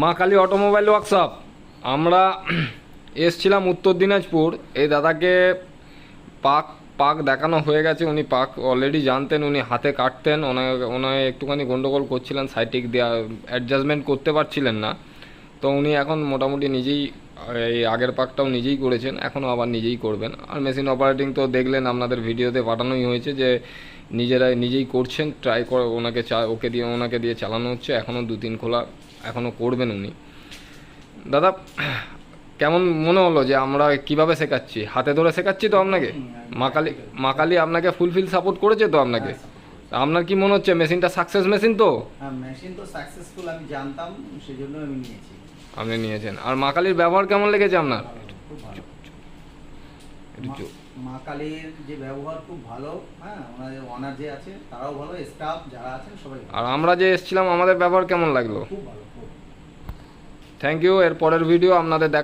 মা Kali automobile workshop. আমরা এসছিলাম উত্তর দিনাজপুর। এই দাদাকে পাক পাক দেখানো হয়ে গেছে। উনি পাক অলরেডি জানতেন, উনি হাতে কাটতেন। ওনায় একটুখানি গন্ডগোল করছিলেন, সাইটিক দেওয়া অ্যাডজাস্টমেন্ট করতে পারছিলেন না। তো উনি এখন মোটামুটি নিজেই এই আগের পাকটাও নিজেই করেছেন, এখনও আবার নিজেই করবেন। আর মেশিন অপারেটিং তো দেখলেন, আপনাদের ভিডিওতে পাঠানোই হয়েছে যে নিজেই করছেন। ট্রাই করে ওনাকে দিয়ে চালানো হচ্ছে। এখনও 2-3 খোলা এখনও করবেন উনি। দাদা কেমন মনে হলো যে আমরা কিভাবে শেখাচ্ছি? হাতে ধরে শেখাচ্ছি তো আপনাকে? মা কালী আপনাকে ফুলফিল সাপোর্ট করেছে তো আপনাকে? আপনার কি মনে হচ্ছে মেশিনটা সাকসেস মেশিন তো? হ্যাঁ, মেশিন তো সাকসেসফুল, আমি জানতাম, সেজন্য আমি নিয়েছি। আপনি নিয়েছেন। আর মা কালীর ব্যবহার কেমন লেগেছে আপনার? খুব ভালো। মা কালীর যে ব্যবহার খুব ভালো। হ্যাঁ, ওনাদের ওনার যে আছে তারাও ভালো, স্টাফ যারা আছেন সবাই ভালো। আর আমরা যে এসেছিলাম আমাদের ব্যবহার কেমন লাগলো? খুব ভালো, খুব। Thank you. এর পরের ভিডিও আপনাদের